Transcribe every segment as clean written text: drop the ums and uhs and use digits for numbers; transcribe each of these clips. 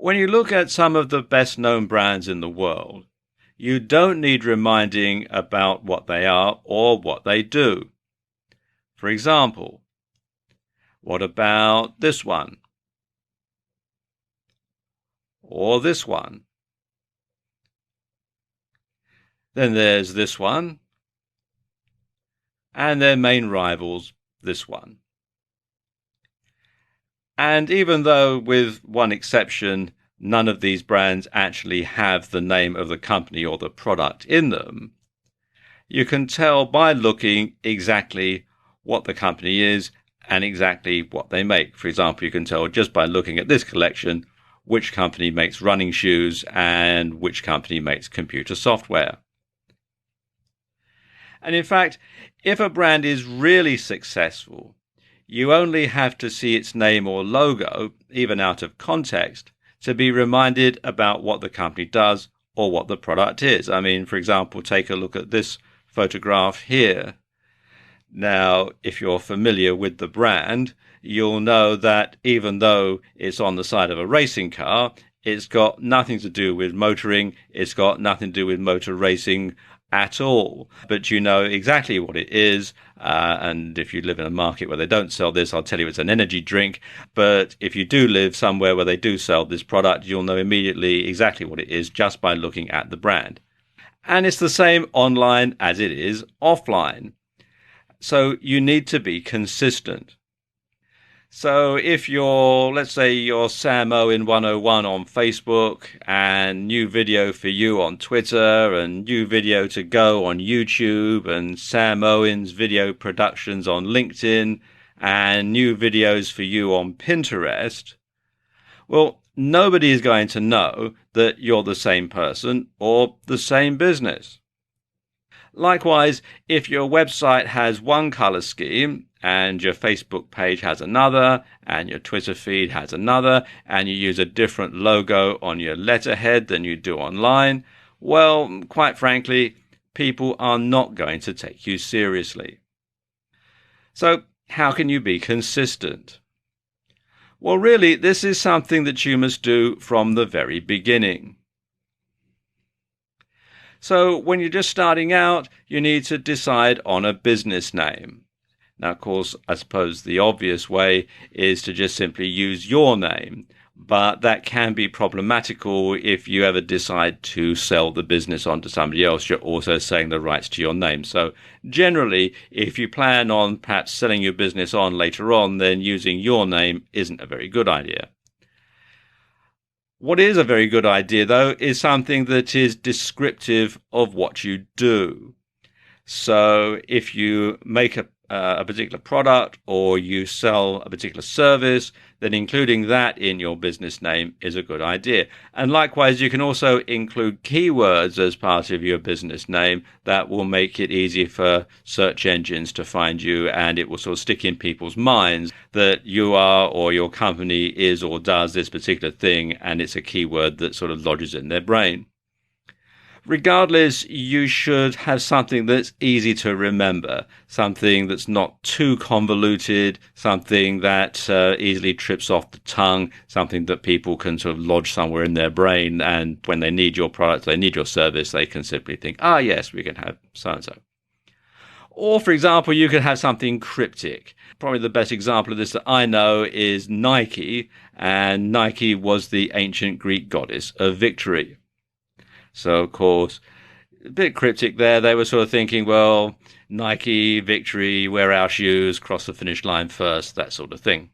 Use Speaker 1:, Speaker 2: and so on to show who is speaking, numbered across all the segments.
Speaker 1: When you look at some of the best known brands in the world, you don't need reminding about what they are or what they do. For example, what about this one? Or this one? Then there's this one, and their main rivals, this one. And even though, with one exception, none of these brands actually have the name of the company or the product in them, you can tell by looking exactly what the company is and exactly what they make. For example, you can tell just by looking at this collection which company makes running shoes and which company makes computer software. And in fact, if a brand is really successful, you only have to see its name or logo, even out of context, to be reminded about what the company does or what the product is. I mean, for example, take a look at this photograph here. Now, if you're familiar with the brand, you'll know that even though it's on the side of a racing car, it's got nothing to do with motoring, it's got nothing to do with motor racing at all. But you know exactly what it is. And if you live in a market where they don't sell this, I'll tell you it's an energy drink. But if you do live somewhere where they do sell this product, you'll know immediately exactly what it is just by looking at the brand. And it's the same online as it is offline. So you need to be consistent. So if let's say you're Sam Owen 101 on Facebook, and new video for you on Twitter, and new video to go on YouTube, and Sam Owen's video productions on LinkedIn, and new videos for you on Pinterest, well, nobody is going to know that you're the same person or the same business. Likewise, if your website has one color scheme and your Facebook page has another and your Twitter feed has another and you use a different logo on your letterhead than you do online, well, quite frankly, people are not going to take you seriously. So how can you be consistent? Well, really, this is something that you must do from the very beginning. So when you're just starting out, you need to decide on a business name. Now, of course, I suppose the obvious way is to just simply use your name, but that can be problematical if you ever decide to sell the business on to somebody else. You're also selling the rights to your name. So generally, if you plan on perhaps selling your business on later on, then using your name isn't a very good idea. What is a very good idea, though, is something that is descriptive of what you do. So if you make a particular product or you sell a particular service, then including that in your business name is a good idea. And likewise, you can also include keywords as part of your business name that will make it easy for search engines to find you, and it will sort of stick in people's minds that you are or your company is or does this particular thing, and it's a keyword that sort of lodges in their brain. Regardless, you should have something that's easy to remember, something that's not too convoluted, something that easily trips off the tongue, something that people can sort of lodge somewhere in their brain, and when they need your product, they need your service, they can simply think, yes, we can have so-and-so. Or, for example, you could have something cryptic. Probably the best example of this that I know is Nike, and Nike was the ancient Greek goddess of victory. So, of course, a bit cryptic there. They were sort of thinking, well, Nike, victory, wear our shoes, cross the finish line first, that sort of thing.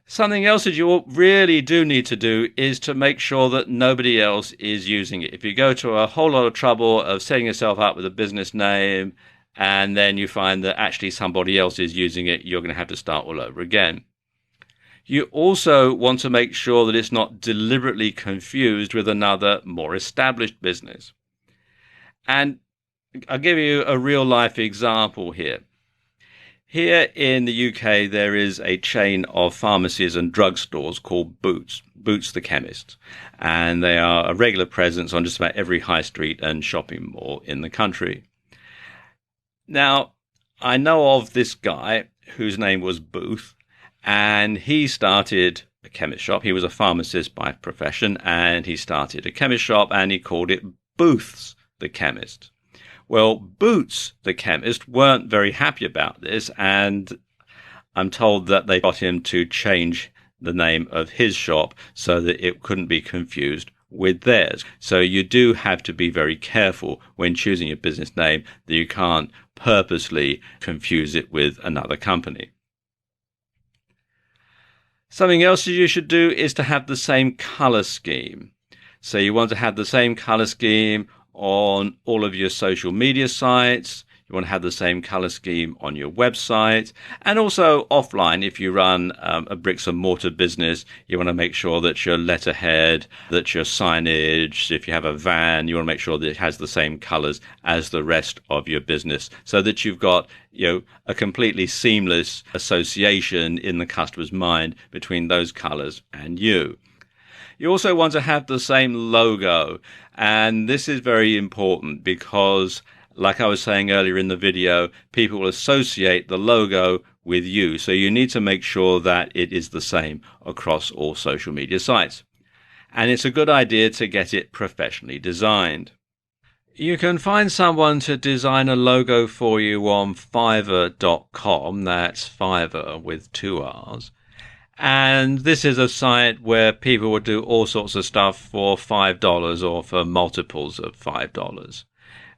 Speaker 1: Something else that you really do need to do is to make sure that nobody else is using it. If you go to a whole lot of trouble of setting yourself up with a business name and then you find that actually somebody else is using it, you're going to have to start all over again. You also want to make sure that it's not deliberately confused with another, more established business. And I'll give you a real-life example here. Here in the UK, there is a chain of pharmacies and drugstores called Boots, Boots the Chemist. And they are a regular presence on just about every high street and shopping mall in the country. Now, I know of this guy whose name was Booth, and he started a chemist shop. He was a pharmacist by profession, and he started a chemist shop, and he called it Booths the Chemist. Well, Boots the Chemist weren't very happy about this, and I'm told that they got him to change the name of his shop so that it couldn't be confused with theirs. So you do have to be very careful when choosing your business name that you can't purposely confuse it with another company. Something else you should do is to have the same color scheme. So you want to have the same color scheme on all of your social media sites. You want to have the same color scheme on your website, and also offline. If you run a bricks and mortar business, you want to make sure that your letterhead, that your signage, if you have a van, you want to make sure that it has the same colors as the rest of your business, so that you've got, a completely seamless association in the customer's mind between those colors and you. You also want to have the same logo, and this is very important because, like I was saying earlier in the video, people will associate the logo with you. So you need to make sure that it is the same across all social media sites. And it's a good idea to get it professionally designed. You can find someone to design a logo for you on Fiverr.com. That's Fiverr with 2 R's. And this is a site where people will do all sorts of stuff for $5 or for multiples of $5.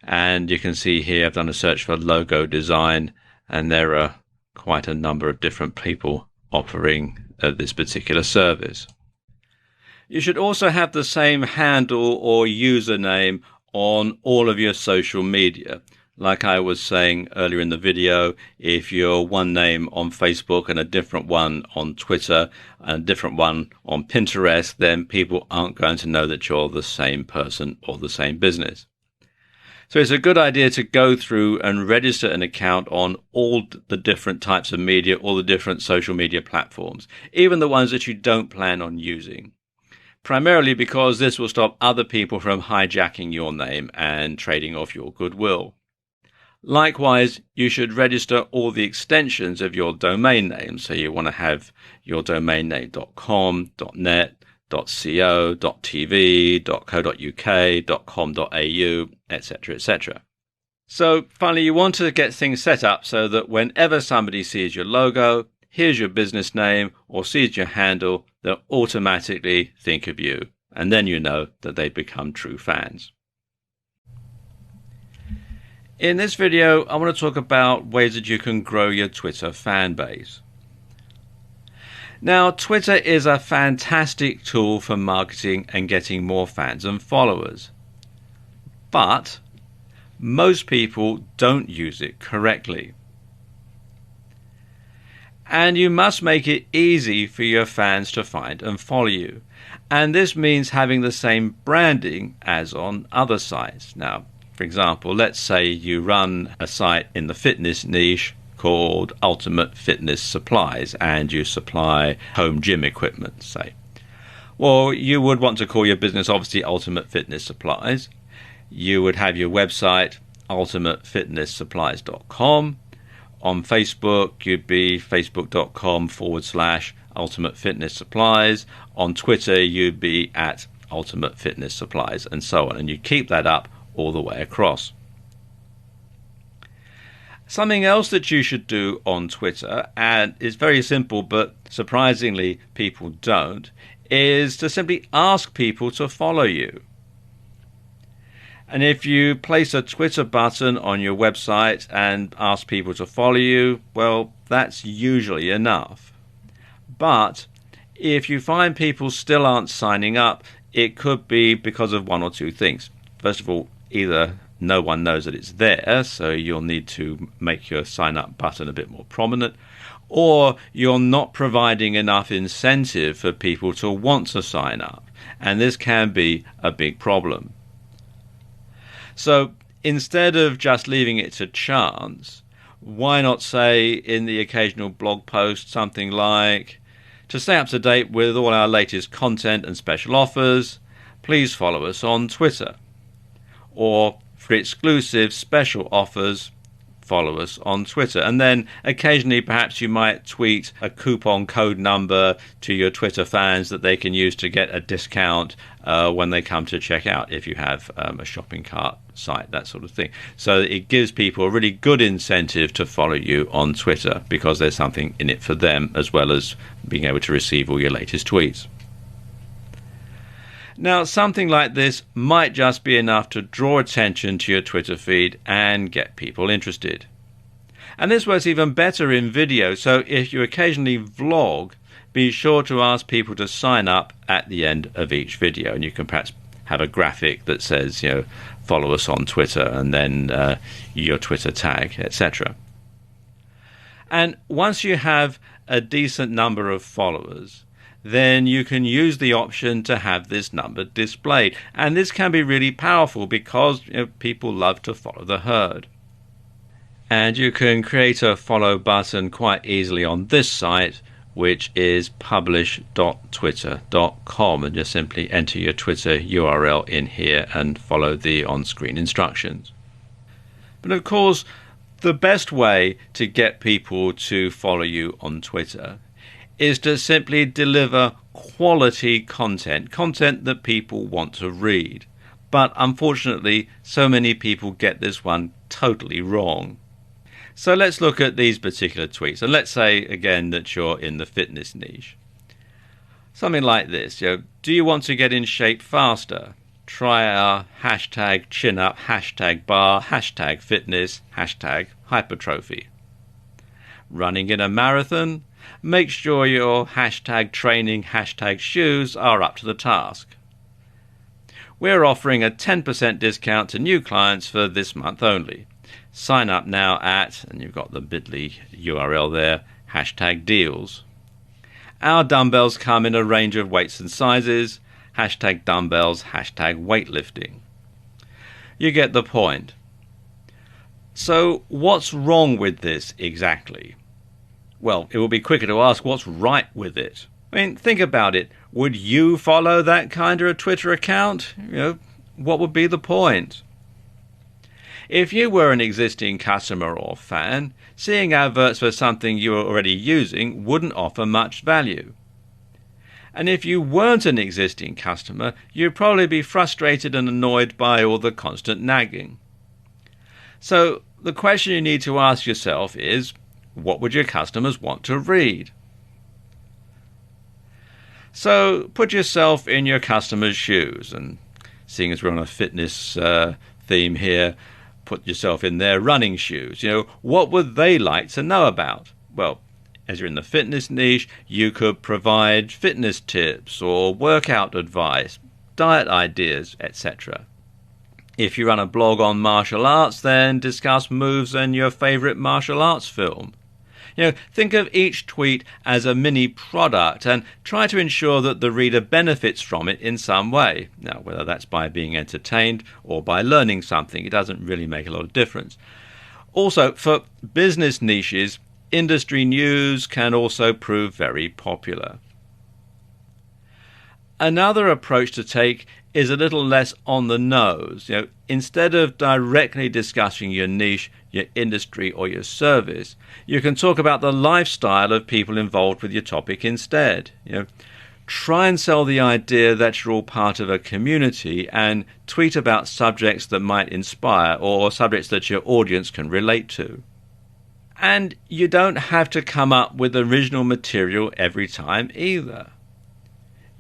Speaker 1: And you can see here I've done a search for logo design, and there are quite a number of different people offering this particular service. You should also have the same handle or username on all of your social media. Like I was saying earlier in the video, if you're one name on Facebook and a different one on Twitter and a different one on Pinterest, then people aren't going to know that you're the same person or the same business. So it's a good idea to go through and register an account on all the different types of media, all the different social media platforms, even the ones that you don't plan on using. Primarily because this will stop other people from hijacking your name and trading off your goodwill. Likewise, you should register all the extensions of your domain name. So you want to have your domain name .com, .net, .co, .tv, .co.uk, .com.au, etc., etc. So finally, you want to get things set up so that whenever somebody sees your logo, hears your business name, or sees your handle, they'll automatically think of you. And then you know that they've become true fans. In this video, I want to talk about ways that you can grow your Twitter fan base. Now, Twitter is a fantastic tool for marketing and getting more fans and followers. But most people don't use it correctly. And you must make it easy for your fans to find and follow you. And this means having the same branding as on other sites. Now, for example, let's say you run a site in the fitness niche called Ultimate Fitness Supplies, and you supply home gym equipment, say. Well, you would want to call your business obviously Ultimate Fitness Supplies. You would have your website ultimatefitnesssupplies.com. On Facebook, you'd be facebook.com/Ultimate Fitness Supplies. On Twitter, you'd be at Ultimate Fitness Supplies, and so on. And you keep that up all the way across. Something else that you should do on Twitter, and it's very simple, but surprisingly people don't, is to simply ask people to follow you. And if you place a Twitter button on your website and ask people to follow you, well, that's usually enough. But if you find people still aren't signing up, it could be because of one or two things. First of all, either no one knows that it's there, so you'll need to make your sign up button a bit more prominent, or you're not providing enough incentive for people to want to sign up, and this can be a big problem. So instead of just leaving it to chance, why not say in the occasional blog post something like, to stay up to date with all our latest content and special offers, please follow us on Twitter. Or for exclusive special offers, follow us on Twitter. And then occasionally perhaps you might tweet a coupon code number to your Twitter fans that they can use to get a discount when they come to check out, if you have a shopping cart site, that sort of thing. So it gives people a really good incentive to follow you on Twitter because there's something in it for them, as well as being able to receive all your latest tweets. Now, something like this might just be enough to draw attention to your Twitter feed and get people interested. And this works even better in video, so if you occasionally vlog, be sure to ask people to sign up at the end of each video. And you can perhaps have a graphic that says, follow us on Twitter, and then your Twitter tag, etc. And once you have a decent number of followers, then you can use the option to have this number displayed. And this can be really powerful because people love to follow the herd. And you can create a follow button quite easily on this site, which is publish.twitter.com, and just simply enter your Twitter URL in here and follow the on-screen instructions. But of course, the best way to get people to follow you on Twitter is to simply deliver quality content that people want to read. But unfortunately, so many people get this one totally wrong. So let's look at these particular tweets. And let's say again that you're in the fitness niche. Something like this, do you want to get in shape faster? Try our hashtag chin up, hashtag bar, hashtag fitness, hashtag hypertrophy. Running in a marathon? Make sure your hashtag training, hashtag shoes are up to the task. We're offering a 10% discount to new clients for this month only. Sign up now at, and you've got the bit.ly URL there, hashtag deals. Our dumbbells come in a range of weights and sizes, hashtag dumbbells, hashtag weightlifting. You get the point. So what's wrong with this exactly? Well, it will be quicker to ask what's right with it. I mean, think about it. Would you follow that kind of a Twitter account? What would be the point? If you were an existing customer or fan, seeing adverts for something you were already using wouldn't offer much value. And if you weren't an existing customer, you'd probably be frustrated and annoyed by all the constant nagging. So the question you need to ask yourself is, what would your customers want to read? So put yourself in your customer's shoes, and seeing as we're on a fitness theme here, put yourself in their running shoes. What would they like to know about? Well, as you're in the fitness niche, you could provide fitness tips or workout advice, diet ideas, etc. If you run a blog on martial arts, then discuss moves and your favorite martial arts film. Think of each tweet as a mini product and try to ensure that the reader benefits from it in some way. Now, whether that's by being entertained or by learning something, it doesn't really make a lot of difference. Also, for business niches, industry news can also prove very popular. Another approach to take is a little less on the nose. Instead of directly discussing your niche, your industry or your service, you can talk about the lifestyle of people involved with your topic instead. Try and sell the idea that you're all part of a community and tweet about subjects that might inspire or subjects that your audience can relate to. And you don't have to come up with original material every time either.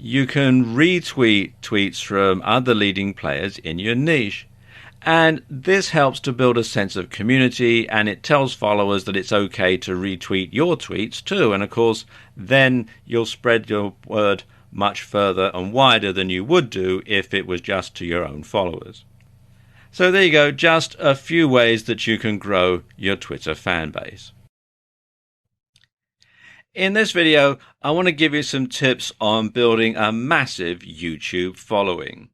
Speaker 1: You can retweet tweets from other leading players in your niche. And this helps to build a sense of community, and it tells followers that it's okay to retweet your tweets too. And of course, then you'll spread your word much further and wider than you would do if it was just to your own followers. So there you go, just a few ways that you can grow your Twitter fan base. In this video, I want to give you some tips on building a massive YouTube following.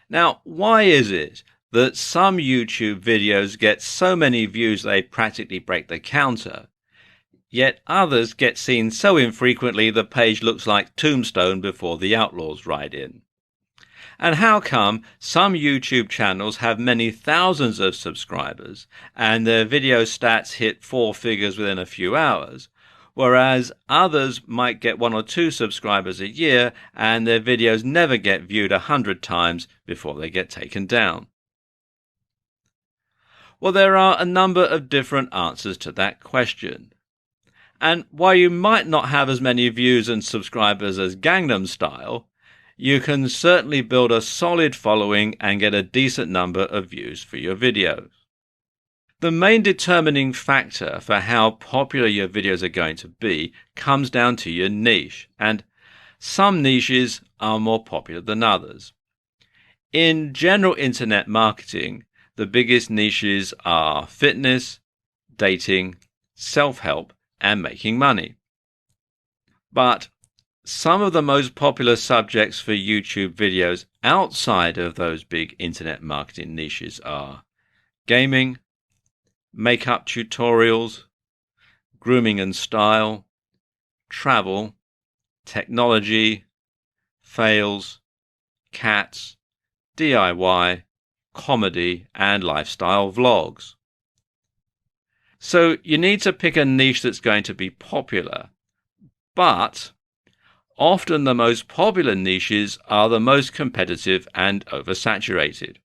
Speaker 1: Now, why is it that some YouTube videos get so many views they practically break the counter, yet others get seen so infrequently the page looks like Tombstone before the Outlaws ride in? And how come some YouTube channels have many thousands of subscribers and their video stats hit four figures within a few hours, whereas others might get 1 or 2 subscribers a year and their videos never get viewed 100 times before they get taken down? Well, there are a number of different answers to that question. And while you might not have as many views and subscribers as Gangnam Style, you can certainly build a solid following and get a decent number of views for your videos. The main determining factor for how popular your videos are going to be comes down to your niche, and some niches are more popular than others. In general internet marketing, the biggest niches are fitness, dating, self-help, and making money. But some of the most popular subjects for YouTube videos outside of those big internet marketing niches are gaming, makeup tutorials, grooming and style, travel, technology, fails, cats, DIY, comedy, and lifestyle vlogs. So you need to pick a niche that's going to be popular, but often the most popular niches are the most competitive and oversaturated.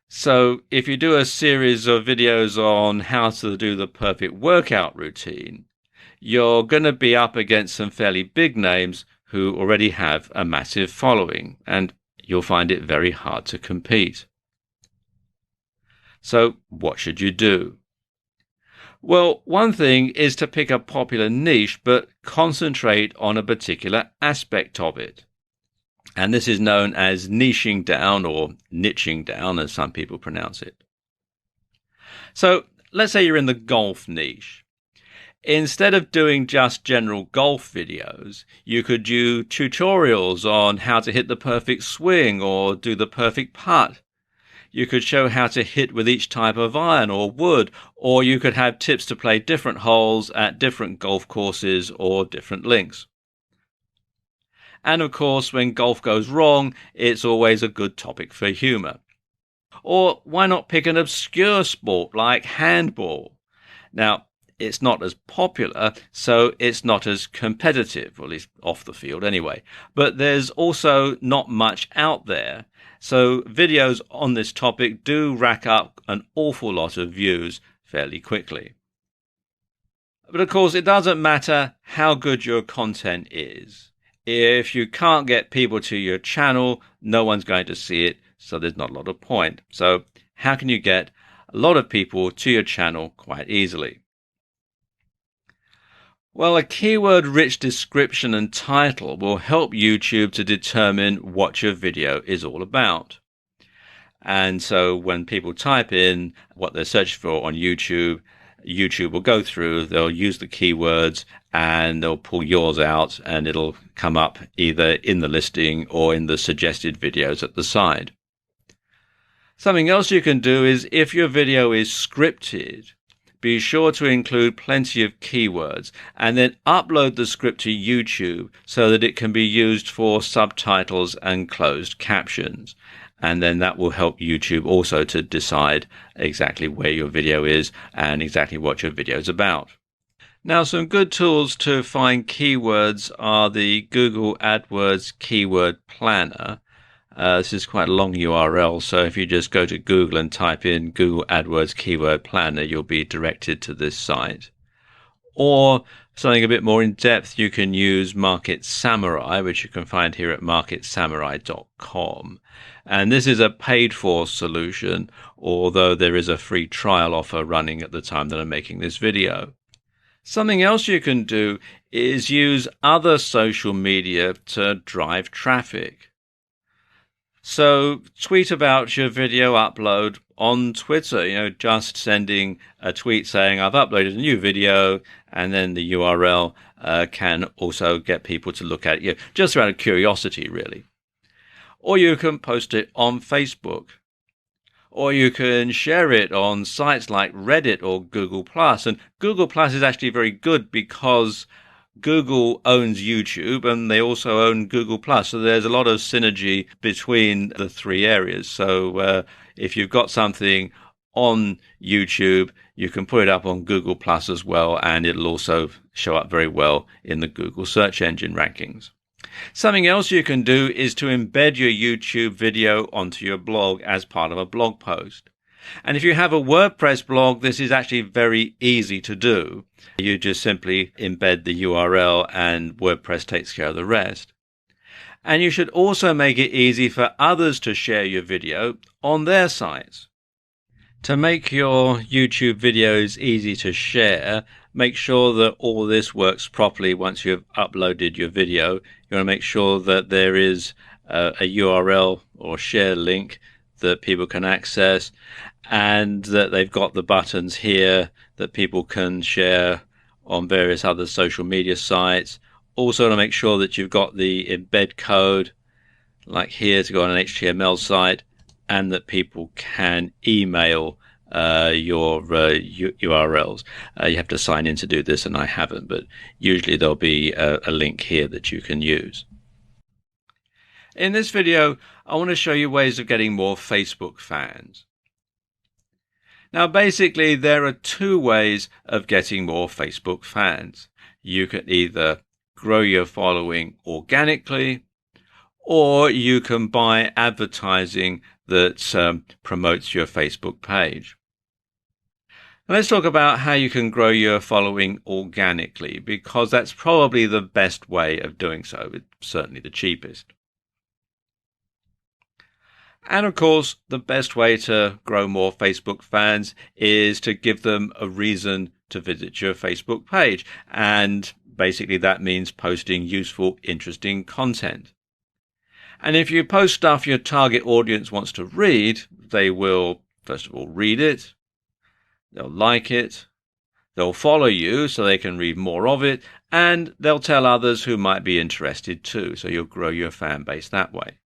Speaker 1: So if you do a series of videos on how to do the perfect workout routine, you're going to be up against some fairly big names who already have a massive following, and you'll find it very hard to compete. So what should you do? Well, one thing is to pick a popular niche, but concentrate on a particular aspect of it. And this is known as niching down, or niching down, as some people pronounce it. So let's say you're in the golf niche. Instead of doing just general golf videos, you could do tutorials on how to hit the perfect swing or do the perfect putt. You could show how to hit with each type of iron or wood, or you could have tips to play different holes at different golf courses or different links. And of course, when golf goes wrong, it's always a good topic for humor. Or why not pick an obscure sport like handball? Now, it's not as popular, so it's not as competitive, or at least off the field anyway. But there's also not much out there. So videos on this topic do rack up an awful lot of views fairly quickly. But of course, it doesn't matter how good your content is. If you can't get people to your channel, no one's going to see it, so there's not a lot of point. So how can you get a lot of people to your channel quite easily? Well, a keyword-rich description and title will help YouTube to determine what your video is all about. And so when people type in what they're searching for on YouTube, YouTube will go through, they'll use the keywords, and they'll pull yours out, and it'll come up either in the listing or in the suggested videos at the side. Something else you can do is, if your video is scripted, be sure to include plenty of keywords and then upload the script to YouTube so that it can be used for subtitles and closed captions. And then that will help YouTube also to decide exactly where your video is and exactly what your video is about. Now, some good tools to find keywords are the Google AdWords Keyword Planner. This is quite a long URL, so if you just go to Google and type in Google AdWords Keyword Planner, you'll be directed to this site. Or something a bit more in depth, you can use Market Samurai, which you can find here at marketsamurai.com. And this is a paid-for solution, although there is a free trial offer running at the time that I'm making this video. Something else you can do is use other social media to drive traffic. So tweet about your video upload on Twitter, just sending a tweet saying I've uploaded a new video, and then the URL can also get people to look at it, just out of curiosity, really. Or you can post it on Facebook. Or you can share it on sites like Reddit or Google+. And Google+ is actually very good because Google owns YouTube and they also own Google Plus. So there's a lot of synergy between the three areas. So if you've got something on YouTube, you can put it up on Google Plus as well, and it'll also show up very well in the Google search engine rankings. Something else you can do is to embed your YouTube video onto your blog as part of a blog post. And if you have a WordPress blog, this is actually very easy to do. You just simply embed the URL and WordPress takes care of the rest. And you should also make it easy for others to share your video on their sites. To make your YouTube videos easy to share, make sure that all this works properly once you've uploaded your video. You want to make sure that there is a URL or share link that people can access, and that they've got the buttons here that people can share on various other social media sites. Also to make sure that you've got the embed code, like here, to go on an HTML site, and that people can email your URLs. You have to sign in to do this, and I haven't, but usually there'll be a link here that you can use. In this video, I want to show you ways of getting more Facebook fans. Now, basically, there are two ways of getting more Facebook fans. You can either grow your following organically, or you can buy advertising that promotes your Facebook page. Now, let's talk about how you can grow your following organically, because that's probably the best way of doing so. It's certainly the cheapest. And of course, the best way to grow more Facebook fans is to give them a reason to visit your Facebook page. And basically that means posting useful, interesting content. And if you post stuff your target audience wants to read, they will, first of all, read it. They'll like it. They'll follow you so they can read more of it. And they'll tell others who might be interested too. So you'll grow your fan base that way.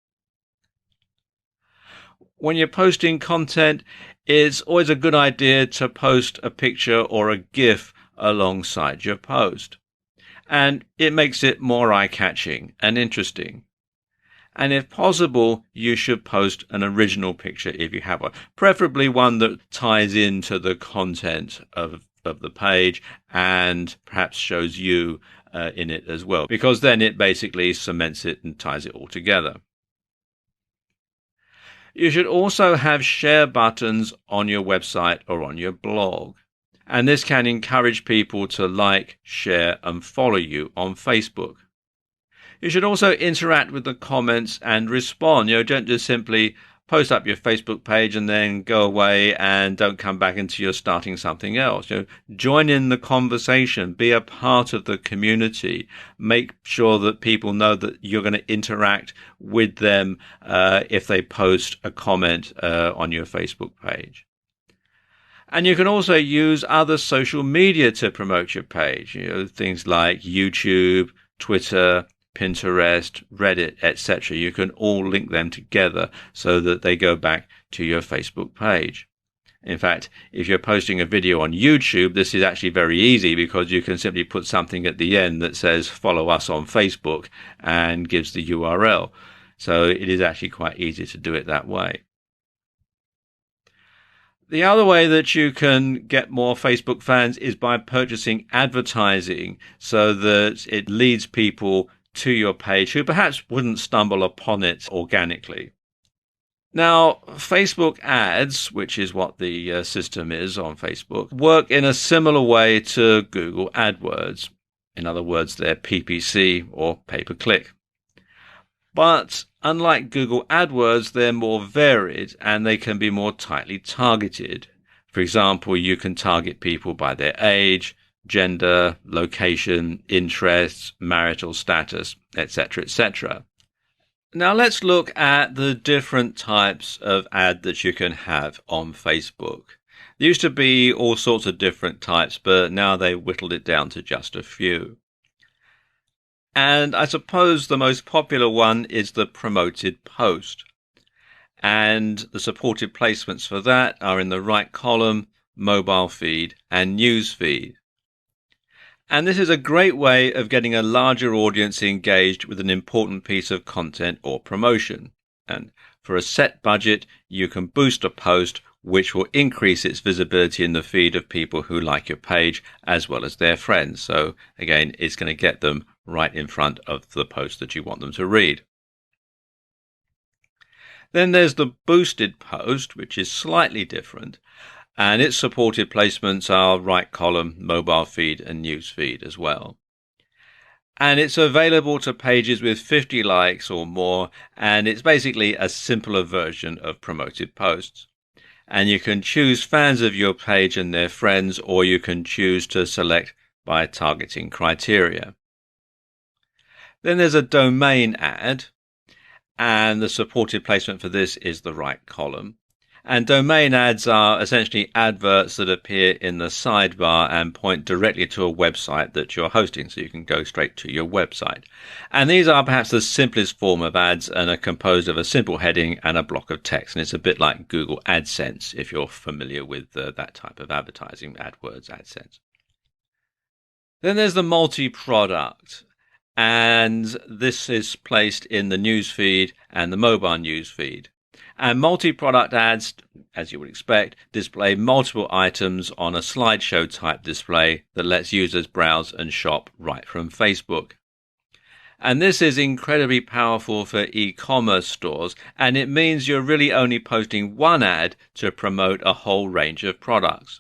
Speaker 1: When you're posting content, it's always a good idea to post a picture or a GIF alongside your post. And it makes it more eye-catching and interesting. And if possible, you should post an original picture if you have one, preferably one that ties into the content of the page and perhaps shows you in it as well, because then it basically cements it and ties it all together. You should also have share buttons on your website or on your blog. And this can encourage people to like, share, and follow you on Facebook. You should also interact with the comments and respond. Don't just simply post up your Facebook page and then go away and don't come back until you're starting something else. Join in the conversation, be a part of the community, make sure that people know that you're going to interact with them if they post a comment on your Facebook page. And you can also use other social media to promote your page, things like YouTube, Twitter, Pinterest, Reddit, etc. You can all link them together so that they go back to your Facebook page. In fact, if you're posting a video on YouTube, this is actually very easy because you can simply put something at the end that says follow us on Facebook and gives the URL. So it is actually quite easy to do it that way. The other way that you can get more Facebook fans is by purchasing advertising so that it leads people to your page who perhaps wouldn't stumble upon it organically. Now, Facebook ads, which is what the system is on Facebook, work in a similar way to Google AdWords. In other words, they're PPC or pay-per-click. But unlike Google AdWords, they're more varied and they can be more tightly targeted. For example, you can target people by their age, gender, location, interests, marital status, etc., etc. Now let's look at the different types of ad that you can have on Facebook. There used to be all sorts of different types, but now they've whittled it down to just a few. And I suppose the most popular one is the promoted post. And the supported placements for that are in the right column, mobile feed, and news feed. And this is a great way of getting a larger audience engaged with an important piece of content or promotion. And for a set budget, you can boost a post which will increase its visibility in the feed of people who like your page as well as their friends. So again, it's going to get them right in front of the post that you want them to read. Then there's the boosted post, which is slightly different, and its supported placements are right column, mobile feed and news feed as well. And it's available to pages with 50 likes or more, and it's basically a simpler version of promoted posts. And you can choose fans of your page and their friends, or you can choose to select by targeting criteria. Then there's a domain ad, and the supported placement for this is the right column. And domain ads are essentially adverts that appear in the sidebar and point directly to a website that you're hosting, so you can go straight to your website. And these are perhaps the simplest form of ads and are composed of a simple heading and a block of text. And it's a bit like Google AdSense, if you're familiar with that type of advertising, AdWords, AdSense. Then there's the multi-product. And this is placed in the newsfeed and the mobile newsfeed. And multi-product ads, as you would expect, display multiple items on a slideshow type display that lets users browse and shop right from Facebook. And this is incredibly powerful for e-commerce stores, and it means you're really only posting one ad to promote a whole range of products.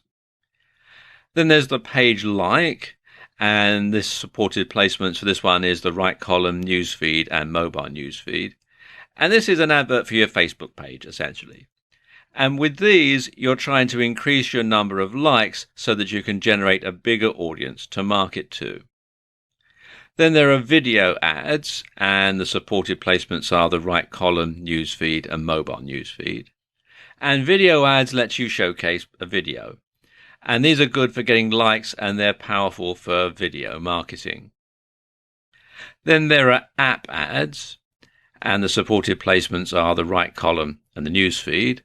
Speaker 1: Then there's the page like, and this supported placements for this one is the right column, newsfeed and mobile newsfeed. And this is an advert for your Facebook page, essentially. And with these, you're trying to increase your number of likes so that you can generate a bigger audience to market to. Then there are video ads, and the supported placements are the right column, newsfeed and mobile newsfeed. And video ads let you showcase a video. And these are good for getting likes, and they're powerful for video marketing. Then there are app ads, and the supported placements are the right column and the newsfeed.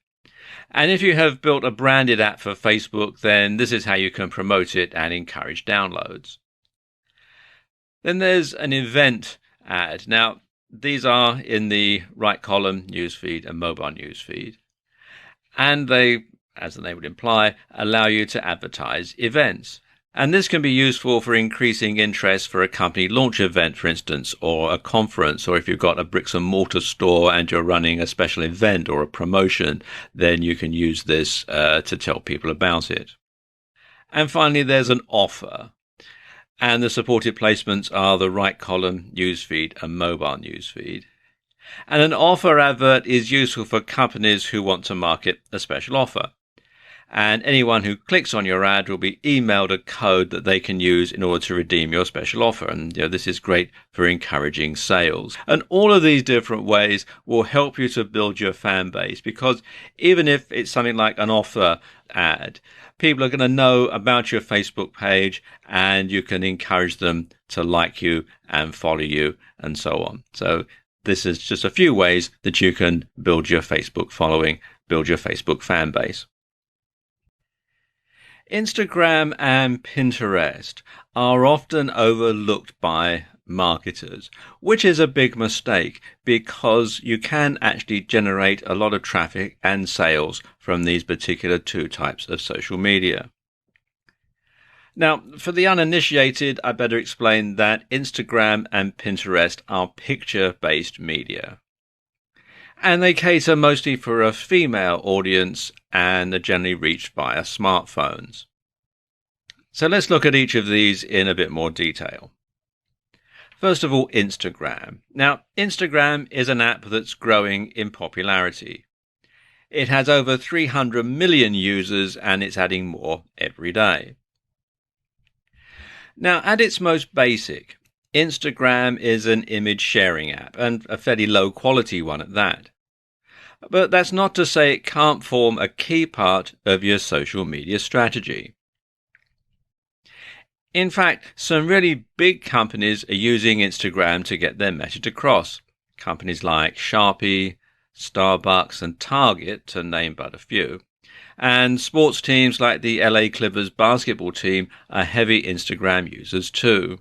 Speaker 1: And if you have built a branded app for Facebook, then this is how you can promote it and encourage downloads. Then there's an event ad. Now, these are in the right column, newsfeed and mobile newsfeed. And they, as the name would imply, allow you to advertise events. And this can be useful for increasing interest for a company launch event, for instance, or a conference, or if you've got a bricks and mortar store and you're running a special event or a promotion, then you can use this to tell people about it. And finally, there's an offer. And the supported placements are the right column, newsfeed and mobile newsfeed. And an offer advert is useful for companies who want to market a special offer. And anyone who clicks on your ad will be emailed a code that they can use in order to redeem your special offer. And this is great for encouraging sales. And all of these different ways will help you to build your fan base, because even if it's something like an offer ad, people are going to know about your Facebook page, and you can encourage them to like you and follow you and so on. So this is just a few ways that you can build your Facebook following, build your Facebook fan base. Instagram and Pinterest are often overlooked by marketers, which is a big mistake, because you can actually generate a lot of traffic and sales from these particular two types of social media. Now, for the uninitiated, I better explain that Instagram and Pinterest are picture-based media. And they cater mostly for a female audience and are generally reached via smartphones. So let's look at each of these in a bit more detail. First of all, Instagram. Now, Instagram is an app that's growing in popularity. It has over 300 million users, and it's adding more every day. Now, at its most basic, Instagram is an image sharing app, and a fairly low quality one at that. But that's not to say it can't form a key part of your social media strategy. In fact, some really big companies are using Instagram to get their message across. Companies like Sharpie, Starbucks and Target, to name but a few. And sports teams like the LA Clippers basketball team are heavy Instagram users too.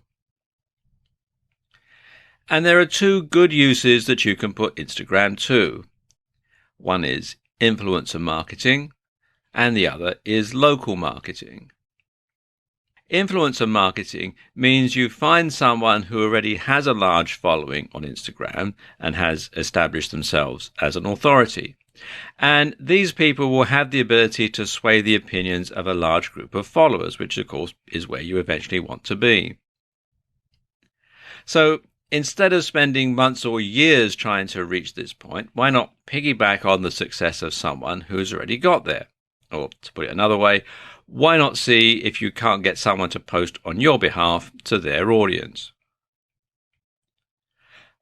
Speaker 1: And there are two good uses that you can put Instagram to. One is influencer marketing, and the other is local marketing. Influencer marketing means you find someone who already has a large following on Instagram and has established themselves as an authority. And these people will have the ability to sway the opinions of a large group of followers, which of course is where you eventually want to be. So instead of spending months or years trying to reach this point, why not piggyback on the success of someone who's already got there? Or to put it another way, why not see if you can't get someone to post on your behalf to their audience?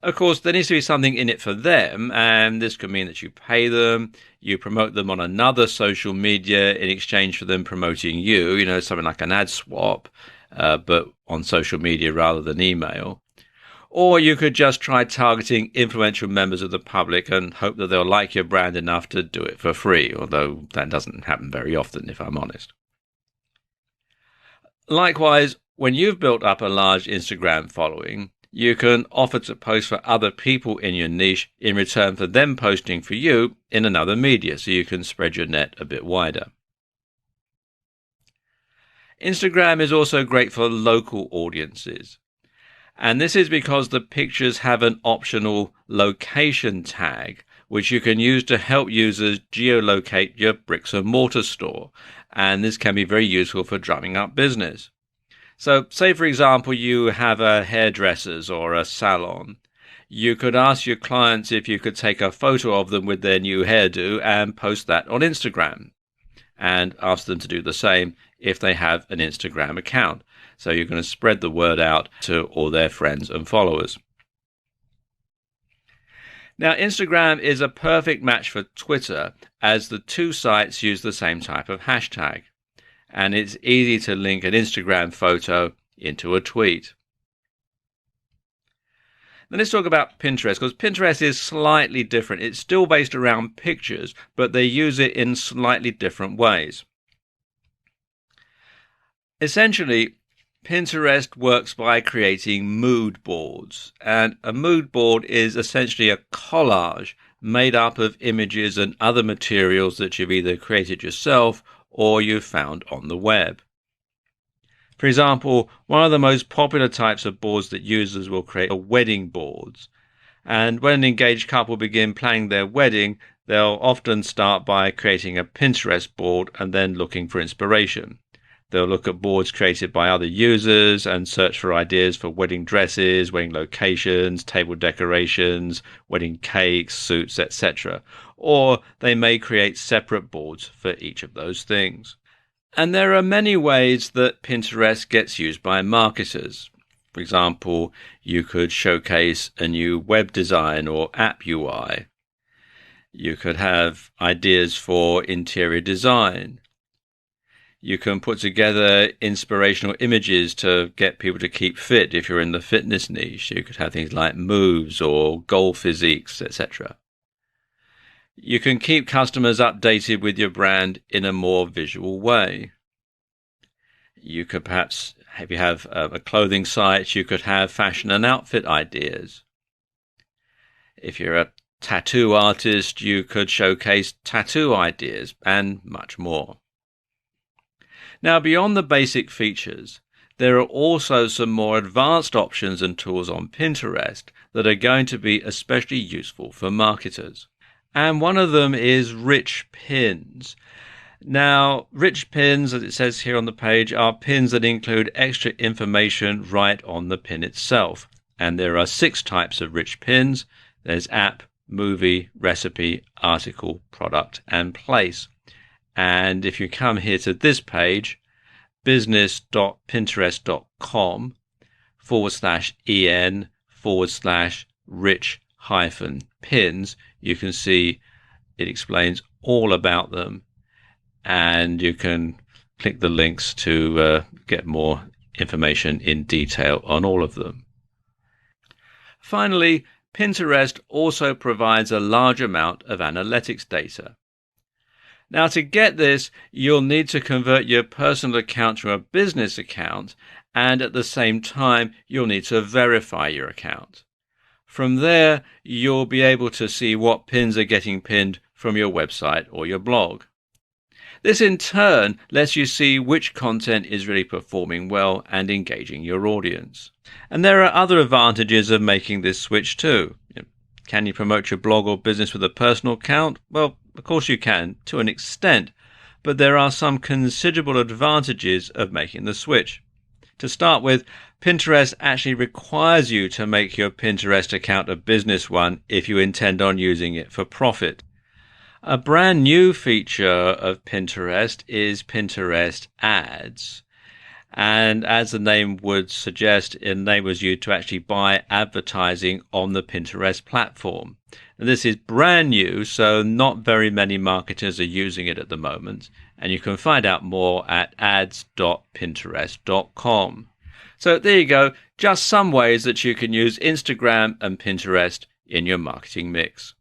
Speaker 1: Of course, there needs to be something in it for them, and this could mean that you pay them, you promote them on another social media in exchange for them promoting you, something like an ad swap, but on social media rather than email. Or you could just try targeting influential members of the public and hope that they'll like your brand enough to do it for free, although that doesn't happen very often, if I'm honest. Likewise, when you've built up a large Instagram following, you can offer to post for other people in your niche in return for them posting for you in another media, so you can spread your net a bit wider. Instagram is also great for local audiences. And this is because the pictures have an optional location tag, which you can use to help users geolocate your bricks and mortar store. And this can be very useful for drumming up business. So say, for example, you have a hairdresser's or a salon. You could ask your clients if you could take a photo of them with their new hairdo and post that on Instagram, and ask them to do the same if they have an Instagram account. So you're going to spread the word out to all their friends and followers. Now, Instagram is a perfect match for Twitter, as the two sites use the same type of hashtag, and it's easy to link an Instagram photo into a tweet. Then let's talk about Pinterest, because Pinterest is slightly different. It's still based around pictures, but they use it in slightly different ways. Essentially, Pinterest works by creating mood boards, and a mood board is essentially a collage made up of images and other materials that you've either created yourself or you've found on the web. For example, one of the most popular types of boards that users will create are wedding boards. And when an engaged couple begin planning their wedding, they'll often start by creating a Pinterest board and then looking for inspiration. They'll look at boards created by other users and search for ideas for wedding dresses, wedding locations, table decorations, wedding cakes, suits, etc. Or they may create separate boards for each of those things. And there are many ways that Pinterest gets used by marketers. For example, you could showcase a new web design or app UI. You could have ideas for interior design. You can put together inspirational images to get people to keep fit if you're in the fitness niche. You could have things like moves or goal physiques, etc. You can keep customers updated with your brand in a more visual way. You could perhaps, if you have a clothing site, you could have fashion and outfit ideas. If you're a tattoo artist, you could showcase tattoo ideas and much more. Now, beyond the basic features, there are also some more advanced options and tools on Pinterest that are going to be especially useful for marketers. And one of them is rich pins. Now, rich pins, as it says here on the page, are pins that include extra information right on the pin itself. And there are 6 types of rich pins. There's app, movie, recipe, article, product, and place. And if you come here to this page, business.pinterest.com/en/rich-pins, you can see it explains all about them, and you can click the links to get more information in detail on all of them. Finally, Pinterest also provides a large amount of analytics data. Now, to get this, you'll need to convert your personal account to a business account, and at the same time, you'll need to verify your account. From there, you'll be able to see what pins are getting pinned from your website or your blog. This in turn lets you see which content is really performing well and engaging your audience. And there are other advantages of making this switch too. Can you promote your blog or business with a personal account? Well, of course you can, to an extent, but there are some considerable advantages of making the switch. To start with, Pinterest actually requires you to make your Pinterest account a business one if you intend on using it for profit. A brand new feature of Pinterest is Pinterest Ads. And as the name would suggest, it enables you to actually buy advertising on the Pinterest platform. And this is brand new, so not very many marketers are using it at the moment. And you can find out more at ads.pinterest.com. So there you go, just some ways that you can use Instagram and Pinterest in your marketing mix.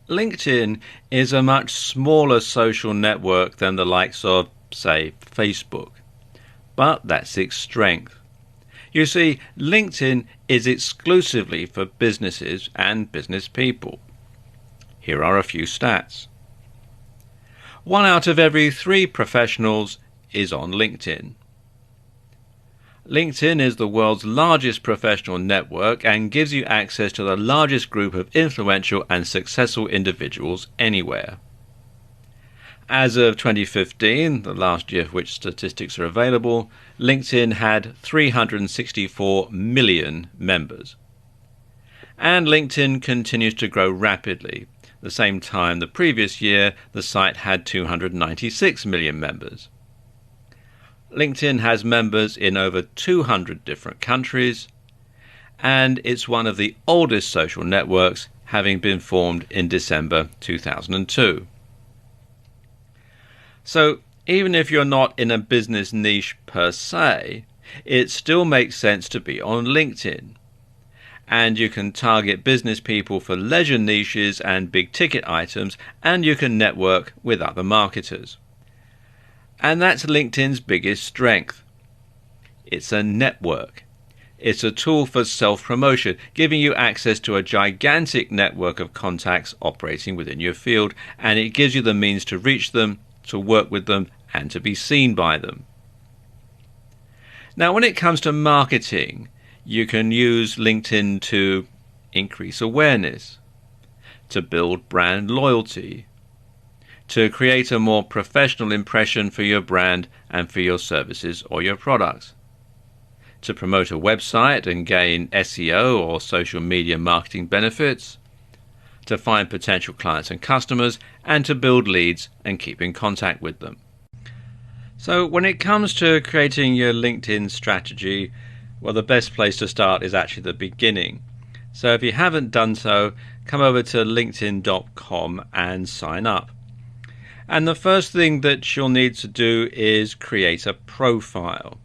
Speaker 1: LinkedIn is a much smaller social network than the likes of, say, Facebook. But that's its strength. You see, LinkedIn is exclusively for businesses and business people. Here are a few stats. 1 out of every 3 professionals is on LinkedIn. LinkedIn is the world's largest professional network and gives you access to the largest group of influential and successful individuals anywhere. As of 2015, the last year of which statistics are available, LinkedIn had 364 million members. And LinkedIn continues to grow rapidly. At the same time the previous year, the site had 296 million members. LinkedIn has members in over 200 different countries, and it's one of the oldest social networks, having been formed in December 2002. So even if you're not in a business niche per se, it still makes sense to be on LinkedIn. And you can target business people for leisure niches and big ticket items, and you can network with other marketers. And that's LinkedIn's biggest strength. It's a network. It's a tool for self-promotion, giving you access to a gigantic network of contacts operating within your field, and it gives you the means to reach them, to work with them, and to be seen by them. Now, when it comes to marketing, you can use LinkedIn to increase awareness, to build brand loyalty, to create a more professional impression for your brand and for your services or your products, to promote a website and gain SEO or social media marketing benefits, to find potential clients and customers, and to build leads and keep in contact with them. So when it comes to creating your LinkedIn strategy, well, the best place to start is actually the beginning. So if you haven't done so, come over to linkedin.com and sign up. And the first thing that you'll need to do is create a profile.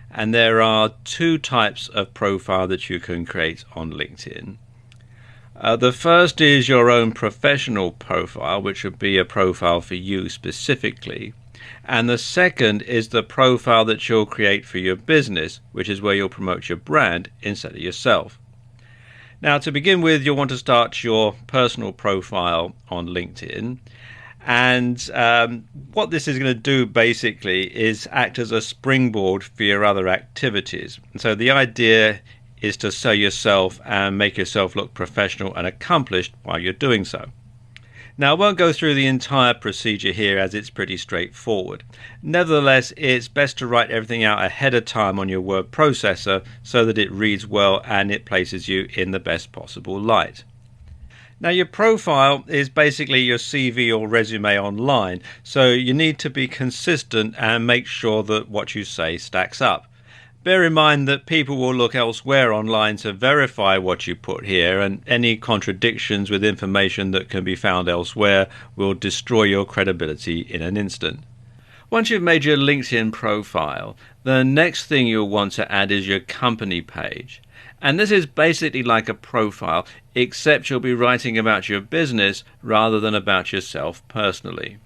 Speaker 1: And there are 2 types of profile that you can create on LinkedIn. The first is your own professional profile, which would be a profile for you specifically. And the second is the profile that you'll create for your business, which is where you'll promote your brand instead of yourself. Now, to begin with, you'll want to start your personal profile on LinkedIn. And what this is going to do basically is act as a springboard for your other activities. And so the idea is to sell yourself and make yourself look professional and accomplished while you're doing so. Now, I won't go through the entire procedure here as it's pretty straightforward. Nevertheless, it's best to write everything out ahead of time on your word processor so that it reads well and it places you in the best possible light. Now, your profile is basically your CV or resume online, so you need to be consistent and make sure that what you say stacks up. Bear in mind that people will look elsewhere online to verify what you put here, and any contradictions with information that can be found elsewhere will destroy your credibility in an instant. Once you've made your LinkedIn profile, the next thing you'll want to add is your company page. And this is basically like a profile, except you'll be writing about your business rather than about yourself personally.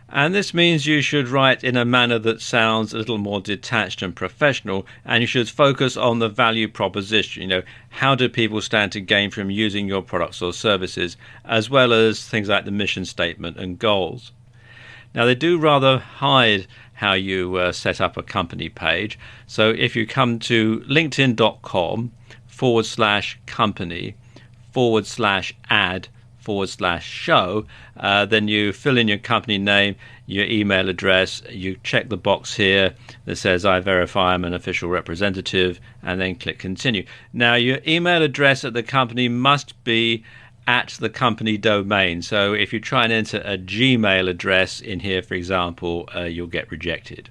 Speaker 1: And this means you should write in a manner that sounds a little more detached and professional, and you should focus on the value proposition. How do people stand to gain from using your products or services, as well as things like the mission statement and goals. Now, they do rather hide how you set up a company page. So if you come to linkedin.com/company/add/show, then you fill in your company name, your email address, you check the box here that says I verify I'm an official representative, and then click continue. Now, your email address at the company must be at the company domain. So if you try and enter a Gmail address in here, for example, you'll get rejected.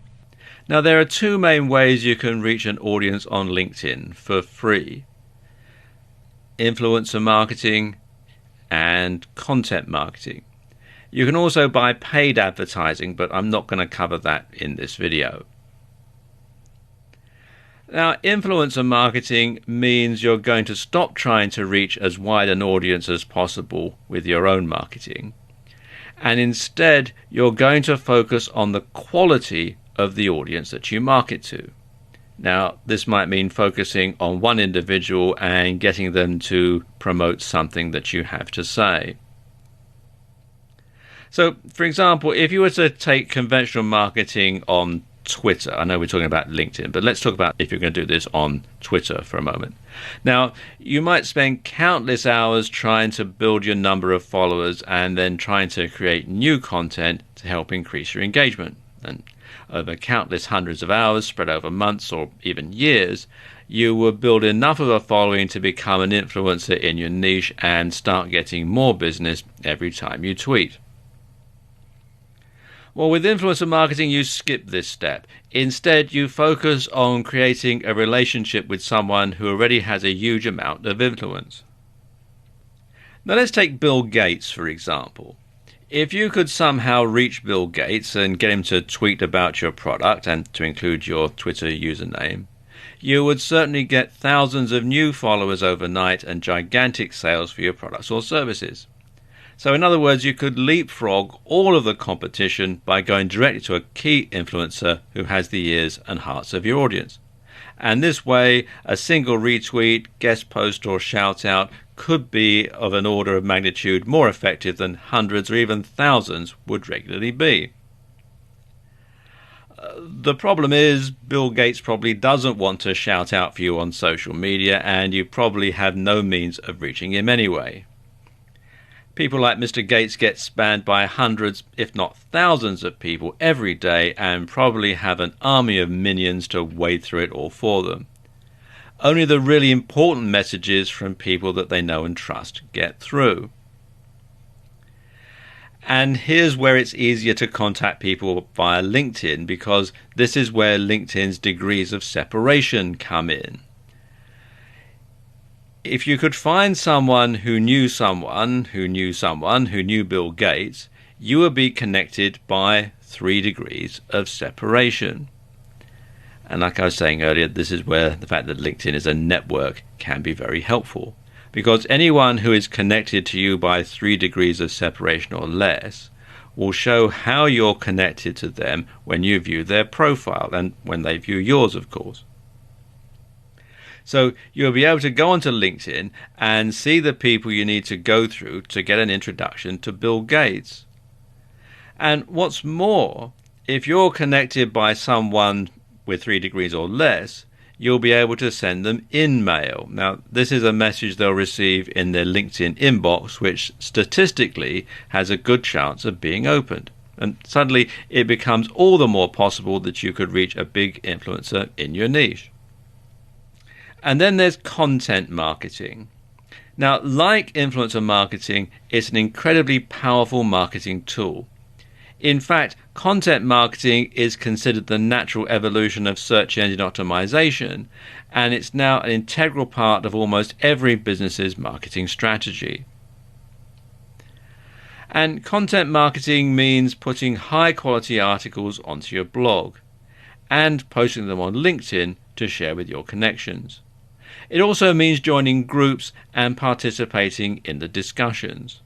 Speaker 1: Now, there are two main ways you can reach an audience on LinkedIn for free: influencer marketing and content marketing. You can also buy paid advertising, but I'm not going to cover that in this video. Now, influencer marketing means you're going to stop trying to reach as wide an audience as possible with your own marketing, and instead you're going to focus on the quality of the audience that you market to. Now, this might mean focusing on one individual and getting them to promote something that you have to say. So, for example, if you were to take conventional marketing on Twitter, I know we're talking about LinkedIn, but let's talk about if you're going to do this on Twitter for a moment. Now, you might spend countless hours trying to build your number of followers and then trying to create new content to help increase your engagement. And over countless hundreds of hours spread over months or even years, you will build enough of a following to become an influencer in your niche and start getting more business every time you tweet. Well, with influencer marketing, you skip this step. Instead, you focus on creating a relationship with someone who already has a huge amount of influence. Now, let's take Bill Gates, for example. If you could somehow reach Bill Gates and get him to tweet about your product and to include your Twitter username, you would certainly get thousands of new followers overnight and gigantic sales for your products or services. So in other words, you could leapfrog all of the competition by going directly to a key influencer who has the ears and hearts of your audience. And this way, a single retweet, guest post or shout out could be of an order of magnitude more effective than hundreds or even thousands would regularly be. The problem is Bill Gates probably doesn't want to shout out for you on social media, and you probably have no means of reaching him anyway. People like Mr. Gates get spammed by hundreds, if not thousands of people every day, and probably have an army of minions to wade through it all for them. Only the really important messages from people that they know and trust get through. And here's where it's easier to contact people via LinkedIn, because this is where LinkedIn's degrees of separation come in. If you could find someone who knew someone who knew someone who knew Bill Gates, you would be connected by 3 degrees of separation. And like I was saying earlier, this is where the fact that LinkedIn is a network can be very helpful, because anyone who is connected to you by 3 degrees of separation or less will show how you're connected to them when you view their profile and when they view yours, of course. So you'll be able to go onto LinkedIn and see the people you need to go through to get an introduction to Bill Gates. And what's more, if you're connected by someone with 3 degrees or less, you'll be able to send them InMail. Now, this is a message they'll receive in their LinkedIn inbox, which statistically has a good chance of being opened. And suddenly it becomes all the more possible that you could reach a big influencer in your niche. And then there's content marketing. Now, like influencer marketing, it's an incredibly powerful marketing tool. In fact, content marketing is considered the natural evolution of search engine optimization, and it's now an integral part of almost every business's marketing strategy. And content marketing means putting high quality articles onto your blog and posting them on LinkedIn to share with your connections. It also means joining groups and participating in the discussions.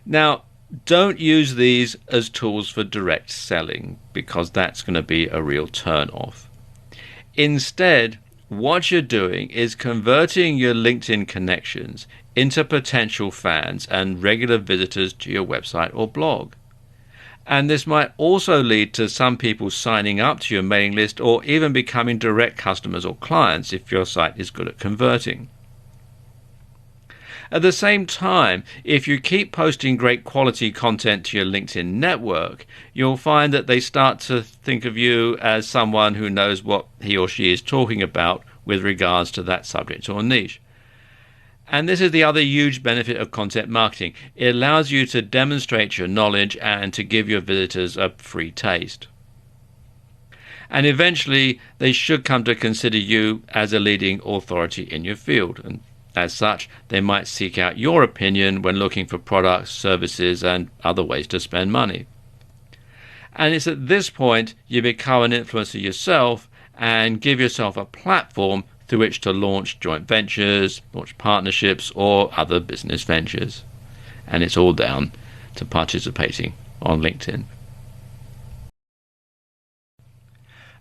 Speaker 1: Now, don't use these as tools for direct selling, because that's going to be a real turn-off. Instead, what you're doing is converting your LinkedIn connections into potential fans and regular visitors to your website or blog. And this might also lead to some people signing up to your mailing list or even becoming direct customers or clients if your site is good at converting. At the same time, if you keep posting great quality content to your LinkedIn network, you'll find that they start to think of you as someone who knows what he or she is talking about with regards to that subject or niche. And this is the other huge benefit of content marketing. It allows you to demonstrate your knowledge and to give your visitors a free taste. And eventually, they should come to consider you as a leading authority in your field. And as such, they might seek out your opinion when looking for products, services, and other ways to spend money. And it's at this point you become an influencer yourself and give yourself a platform through which to launch joint ventures, launch partnerships, or other business ventures. And it's all down to participating on LinkedIn.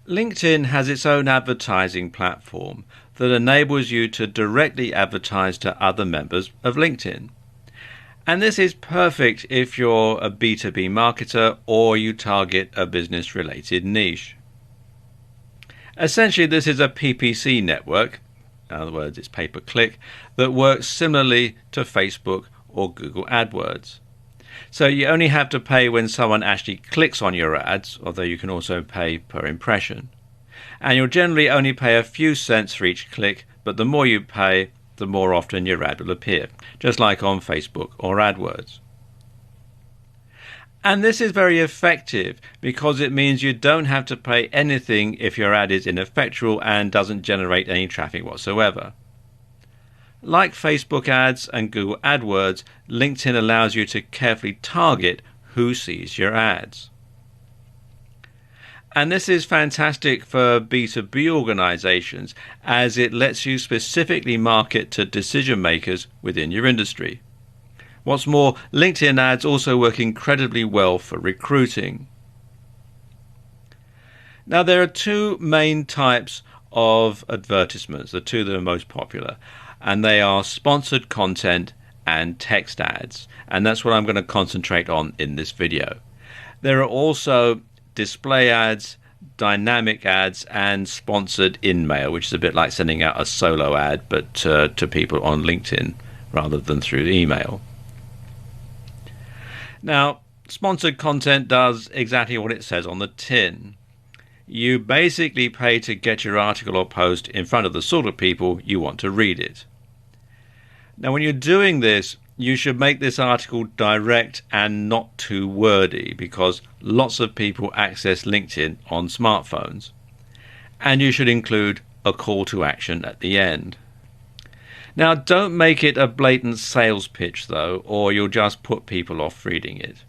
Speaker 1: LinkedIn has its own advertising platform that enables you to directly advertise to other members of LinkedIn. And this is perfect if you're a B2B marketer or you target a business-related niche. Essentially, this is a PPC network, in other words, it's pay-per-click, that works similarly to Facebook or Google AdWords. So you only have to pay when someone actually clicks on your ads, although you can also pay per impression. And you'll generally only pay a few cents for each click, but the more you pay, the more often your ad will appear, just like on Facebook or AdWords. And this is very effective because it means you don't have to pay anything if your ad is ineffectual and doesn't generate any traffic whatsoever. Like Facebook ads and Google AdWords, LinkedIn allows you to carefully target who sees your ads. And this is fantastic for B2B organizations as it lets you specifically market to decision makers within your industry. What's more, LinkedIn ads also work incredibly well for recruiting. Now, there are two main types of advertisements, the two that are most popular, and they are sponsored content and text ads, and that's what I'm going to concentrate on in this video. There are also display ads, dynamic ads, and sponsored in-mail, which is a bit like sending out a solo ad but to people on LinkedIn rather than through email. Now, sponsored content does exactly what it says on the tin. You basically pay to get your article or post in front of the sort of people you want to read it. Now, when you're doing this, you should make this article direct and not too wordy because lots of people access LinkedIn on smartphones. And you should include a call to action at the end. Now, don't make it a blatant sales pitch, though, or you'll just put people off reading it.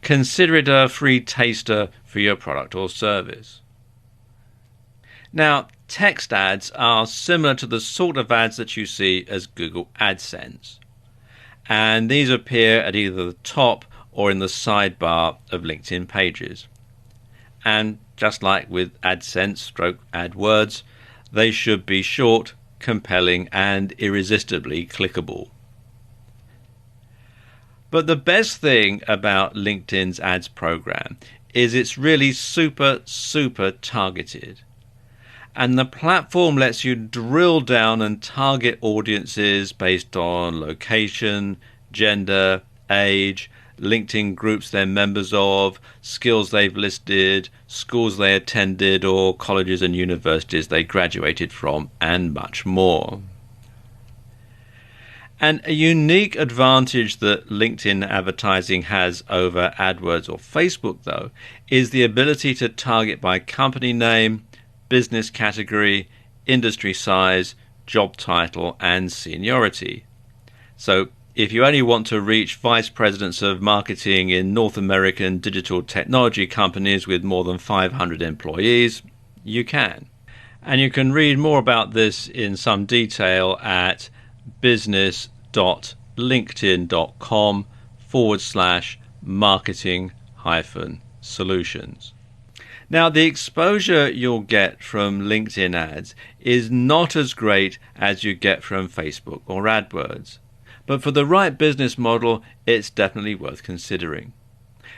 Speaker 1: Consider it a free taster for your product or service. Now, text ads are similar to the sort of ads that you see as Google AdSense. And these appear at either the top or in the sidebar of LinkedIn pages. And just like with AdSense / AdWords, they should be short, compelling, and irresistibly clickable. But the best thing about LinkedIn's ads program is it's really super targeted. And the platform lets you drill down and target audiences based on location, gender, age, LinkedIn groups they're members of, skills they've listed, schools they attended, or colleges and universities they graduated from, and much more. And a unique advantage that LinkedIn advertising has over AdWords or Facebook, though, is the ability to target by company name, business category, industry size, job title, and seniority. So if you only want to reach vice presidents of marketing in North American digital technology companies with more than 500 employees, you can. And you can read more about this in some detail at business.linkedin.com/marketing-solutions. Now, the exposure you'll get from LinkedIn ads is not as great as you get from Facebook or AdWords. But for the right business model, it's definitely worth considering.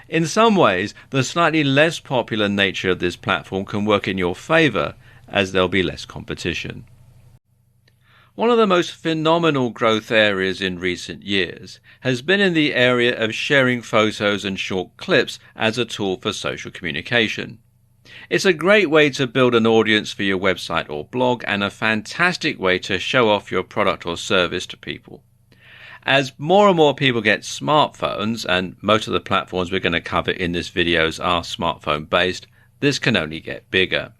Speaker 1: In some ways, the slightly less popular nature of this platform can work in your favor, as there'll be less competition. One of the most phenomenal growth areas in recent years has been in the area of sharing photos and short clips as a tool for social communication. It's a great way to build an audience for your website or blog, and a fantastic way to show off your product or service to people. As more and more people get smartphones, and most of the platforms we're going to cover in this video are smartphone based, this can only get bigger.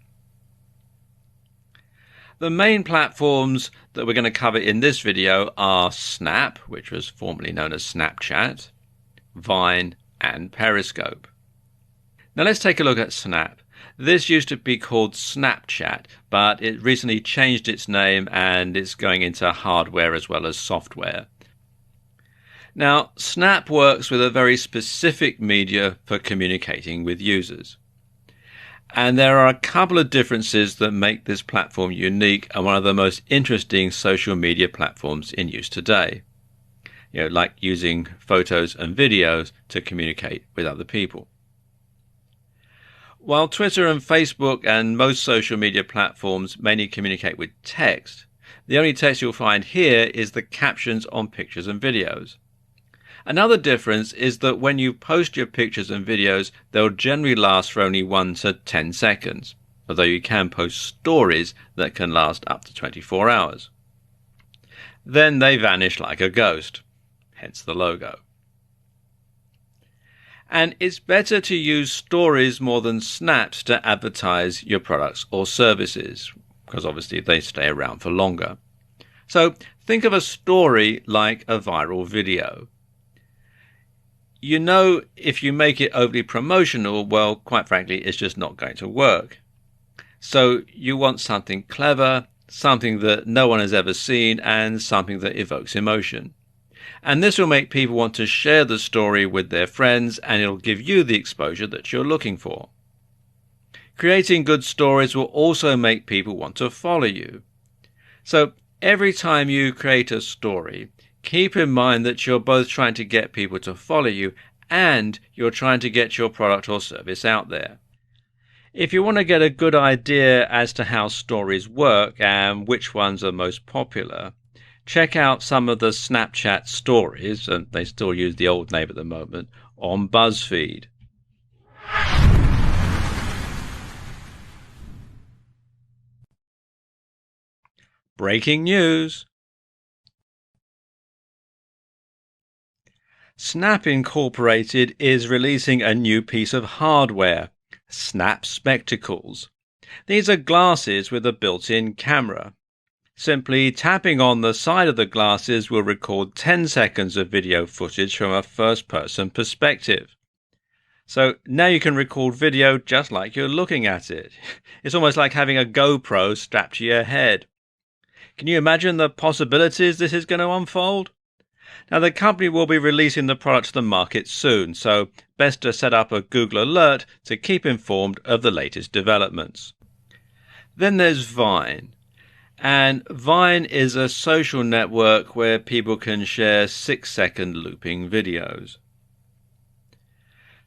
Speaker 1: The main platforms that we're going to cover in this video are Snap, which was formerly known as Snapchat, Vine, and Periscope. Now let's take a look at Snap. This used to be called Snapchat, but it recently changed its name and it's going into hardware as well as software. Now, Snap works with a very specific media for communicating with users. And there are a couple of differences that make this platform unique and one of the most interesting social media platforms in use today. Like using photos and videos to communicate with other people. While Twitter and Facebook and most social media platforms mainly communicate with text, the only text you'll find here is the captions on pictures and videos. Another difference is that when you post your pictures and videos, they'll generally last for only 1 to 10 seconds, although you can post stories that can last up to 24 hours. Then they vanish like a ghost, hence the logo. And it's better to use stories more than snaps to advertise your products or services, because obviously they stay around for longer. So think of a story like a viral video. If you make it overly promotional, well, quite frankly, it's just not going to work. So you want something clever, something that no one has ever seen, and something that evokes emotion. And this will make people want to share the story with their friends, and it'll give you the exposure that you're looking for. Creating good stories will also make people want to follow you. So every time you create a story, keep in mind that you're both trying to get people to follow you and you're trying to get your product or service out there. If you want to get a good idea as to how stories work and which ones are most popular, check out some of the Snapchat stories, and they still use the old name at the moment, on BuzzFeed. Breaking news. Snap Incorporated is releasing a new piece of hardware, Snap Spectacles. These are glasses with a built-in camera. Simply tapping on the side of the glasses will record 10 seconds of video footage from a first-person perspective. So now you can record video just like you're looking at it. It's almost like having a GoPro strapped to your head. Can you imagine the possibilities this is going to unfold? Now, the company will be releasing the product to the market soon, so best to set up a Google alert to keep informed of the latest developments. Then there's Vine. And Vine is a social network where people can share 6-second looping videos.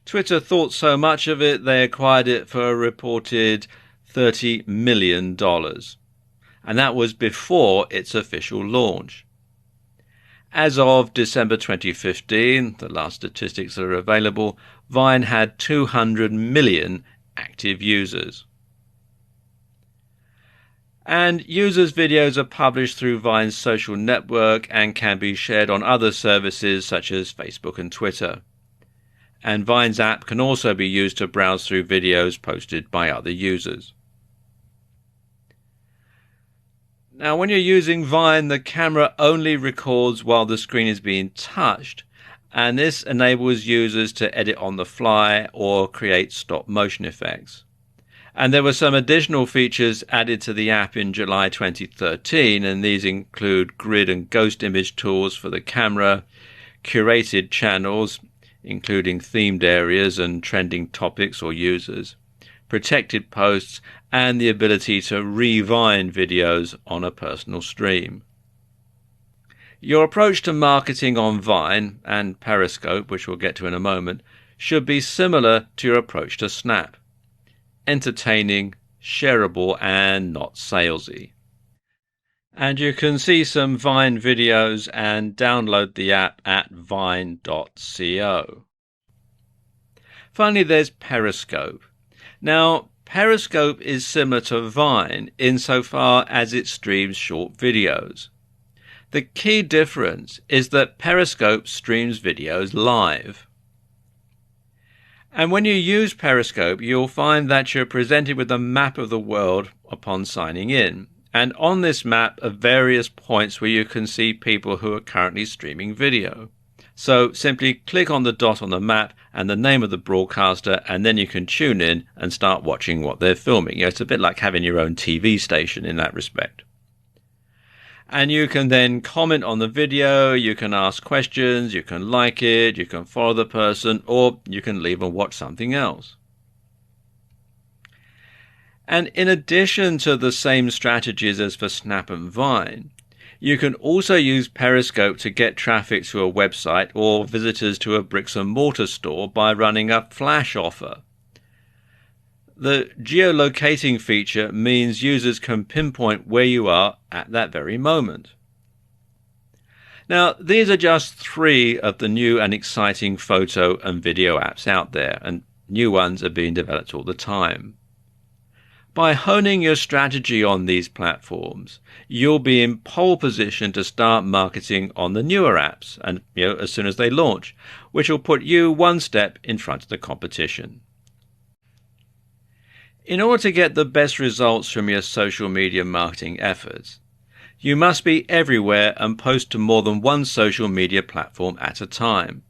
Speaker 1: Twitter thought so much of it, they acquired it for a reported $30 million. And that was before its official launch. As of December 2015, the last statistics that are available, Vine had 200 million active users. And users' videos are published through Vine's social network and can be shared on other services such as Facebook and Twitter. And Vine's app can also be used to browse through videos posted by other users. Now, when you're using Vine, the camera only records while the screen is being touched, and this enables users to edit on the fly or create stop motion effects. And there were some additional features added to the app in July 2013, and these include grid and ghost image tools for the camera, curated channels, including themed areas and trending topics or users, protected posts, and the ability to re-Vine videos on a personal stream. Your approach to marketing on Vine and Periscope, which we'll get to in a moment, should be similar to your approach to Snap. Entertaining, shareable, and not salesy. And you can see some Vine videos and download the app at vine.co. Finally, there's Periscope. Now, Periscope is similar to Vine insofar as it streams short videos. The key difference is that Periscope streams videos live. And when you use Periscope, you'll find that you're presented with a map of the world upon signing in. And on this map are various points where you can see people who are currently streaming video. So simply click on the dot on the map and the name of the broadcaster, and then you can tune in and start watching what they're filming. It's a bit like having your own TV station in that respect. And you can then comment on the video, you can ask questions, you can like it, you can follow the person, or you can leave and watch something else. And in addition to the same strategies as for Snap and Vine, you can also use Periscope to get traffic to a website or visitors to a bricks and mortar store by running a flash offer. The geolocating feature means users can pinpoint where you are at that very moment. Now, these are just 3 of the new and exciting photo and video apps out there, and new ones are being developed all the time. By honing your strategy on these platforms, you'll be in pole position to start marketing on the newer apps, and as soon as they launch, which will put you one step in front of the competition. In order to get the best results from your social media marketing efforts, you must be everywhere and post to more than one social media platform at a time.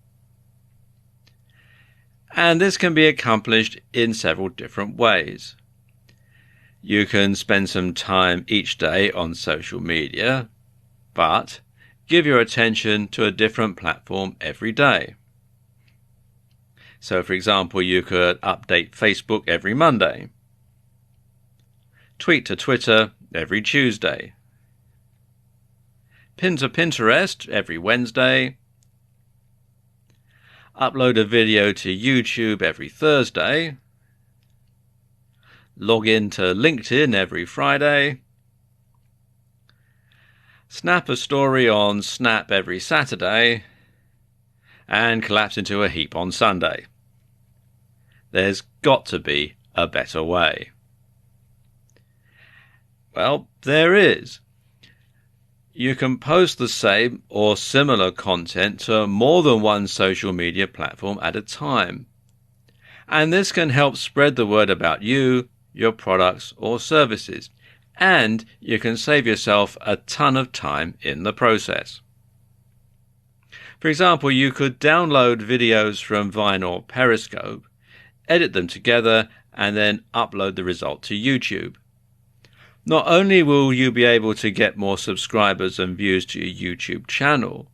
Speaker 1: And this can be accomplished in several different ways. You can spend some time each day on social media, but give your attention to a different platform every day. So, for example, you could update Facebook every Monday, tweet to Twitter every Tuesday, pin to Pinterest every Wednesday, upload a video to YouTube every Thursday, log in to LinkedIn every Friday, snap a story on Snap every Saturday, and collapse into a heap on Sunday. There's got to be a better way. Well, there is. You can post the same or similar content to more than one social media platform at a time. And this can help spread the word about you, your products or services, and you can save yourself a ton of time in the process. For example, you could download videos from Vine or Periscope, edit them together, and then upload the result to YouTube. Not only will you be able to get more subscribers and views to your YouTube channel,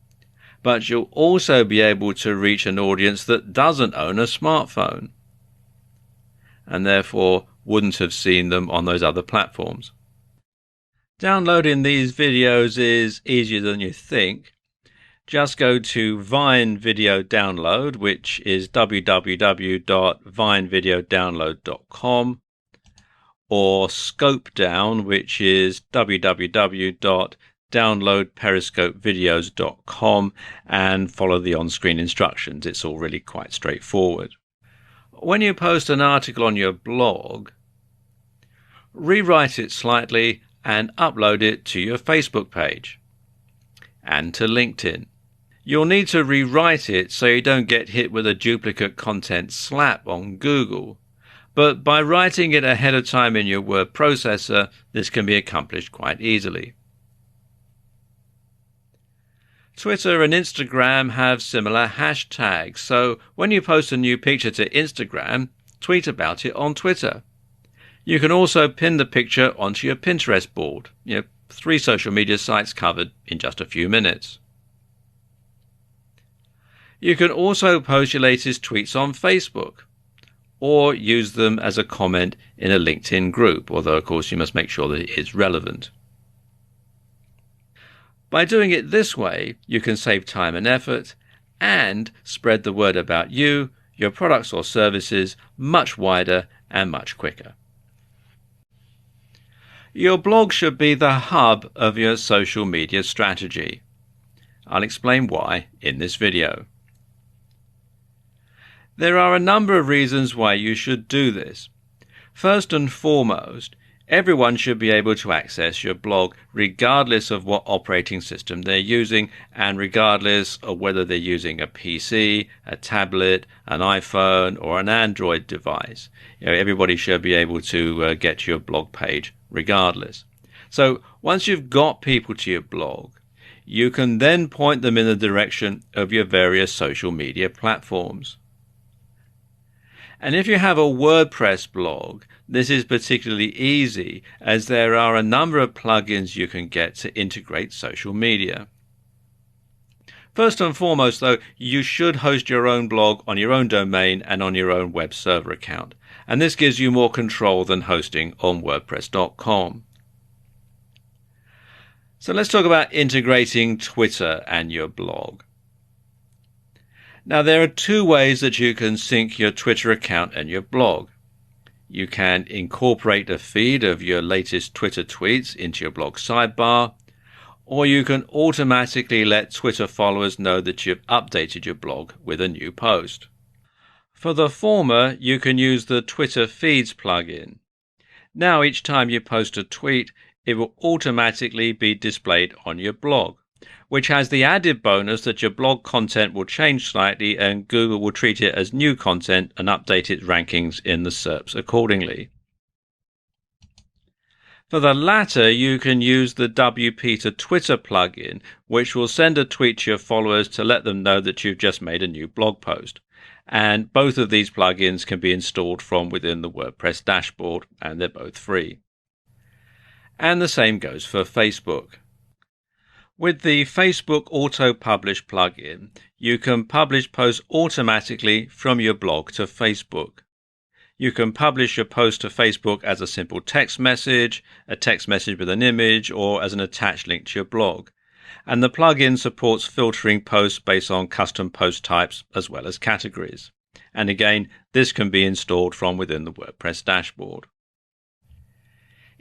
Speaker 1: but you'll also be able to reach an audience that doesn't own a smartphone, and therefore wouldn't have seen them on those other platforms. Downloading these videos is easier than you think. Just go to Vine Video Download, which is www.vinevideodownload.com, or Scope Down, which is www.downloadperiscopevideos.com, and follow the on-screen instructions. It's all really quite straightforward. When you post an article on your blog, rewrite it slightly and upload it to your Facebook page and to LinkedIn. You'll need to rewrite it so you don't get hit with a duplicate content slap on Google, but by writing it ahead of time in your word processor, this can be accomplished quite easily. Twitter and Instagram have similar hashtags, so when you post a new picture to Instagram, tweet about it on Twitter. You can also pin the picture onto your Pinterest board. 3 social media sites covered in just a few minutes. You can also post your latest tweets on Facebook, or use them as a comment in a LinkedIn group, although of course you must make sure that it is relevant. By doing it this way, you can save time and effort and spread the word about you, your products or services much wider and much quicker. Your blog should be the hub of your social media strategy. I'll explain why in this video. There are a number of reasons why you should do this. First and foremost, everyone should be able to access your blog regardless of what operating system they're using and regardless of whether they're using a PC, a tablet, an iPhone or an Android device. Everybody should be able to get to your blog page regardless. So once you've got people to your blog, you can then point them in the direction of your various social media platforms. And if you have a WordPress blog, this is particularly easy as there are a number of plugins you can get to integrate social media. First and foremost, though, you should host your own blog on your own domain and on your own web server account. And this gives you more control than hosting on WordPress.com. So let's talk about integrating Twitter and your blog. Now, there are 2 ways that you can sync your Twitter account and your blog. You can incorporate a feed of your latest Twitter tweets into your blog sidebar, or you can automatically let Twitter followers know that you've updated your blog with a new post. For the former, you can use the Twitter Feeds plugin. Now, each time you post a tweet, it will automatically be displayed on your blog, which has the added bonus that your blog content will change slightly and Google will treat it as new content and update its rankings in the SERPs accordingly. For the latter, you can use the WP to Twitter plugin, which will send a tweet to your followers to let them know that you've just made a new blog post. And both of these plugins can be installed from within the WordPress dashboard, and they're both free. And the same goes for Facebook. With the Facebook Auto Publish plugin, you can publish posts automatically from your blog to Facebook. You can publish your post to Facebook as a simple text message, a text message with an image, or as an attached link to your blog. And the plugin supports filtering posts based on custom post types as well as categories. And again, this can be installed from within the WordPress dashboard.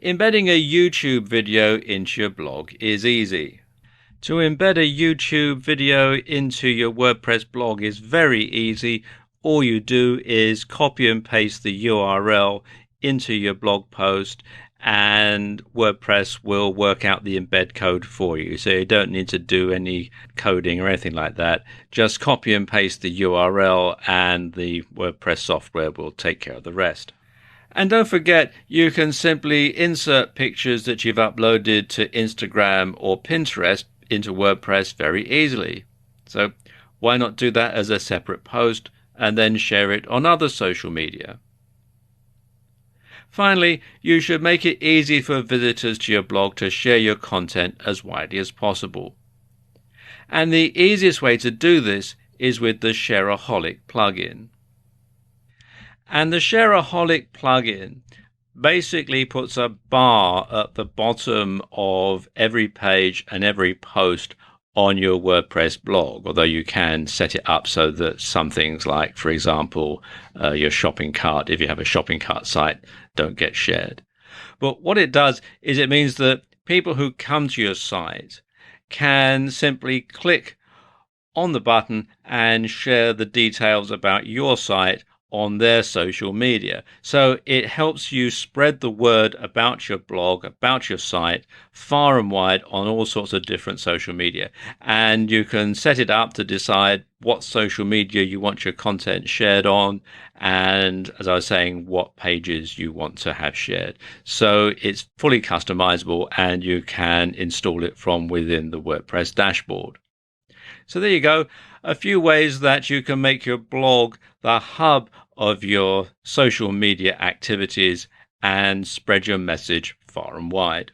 Speaker 1: Embedding a YouTube video into your blog is easy. To embed a YouTube video into your WordPress blog is very easy. All you do is copy and paste the URL into your blog post and WordPress will work out the embed code for you. So you don't need to do any coding or anything like that. Just copy and paste the URL and the WordPress software will take care of the rest. And don't forget, you can simply insert pictures that you've uploaded to Instagram or Pinterest into WordPress very easily. So why not do that as a separate post and then share it on other social media? Finally, you should make it easy for visitors to your blog to share your content as widely as possible. And the easiest way to do this is with the Shareaholic plugin. And the Shareaholic plugin basically puts a bar at the bottom of every page and every post on your WordPress blog, although you can set it up so that some things like, for example, your shopping cart, if you have a shopping cart site, don't get shared. But what it does is it means that people who come to your site can simply click on the button and share the details about your site on their social media. So it helps you spread the word about your blog, about your site, far and wide on all sorts of different social media. And you can set it up to decide what social media you want your content shared on, and as I was saying, what pages you want to have shared. So it's fully customizable and you can install it from within the WordPress dashboard. So there you go, a few ways that you can make your blog the hub of your social media activities and spread your message far and wide.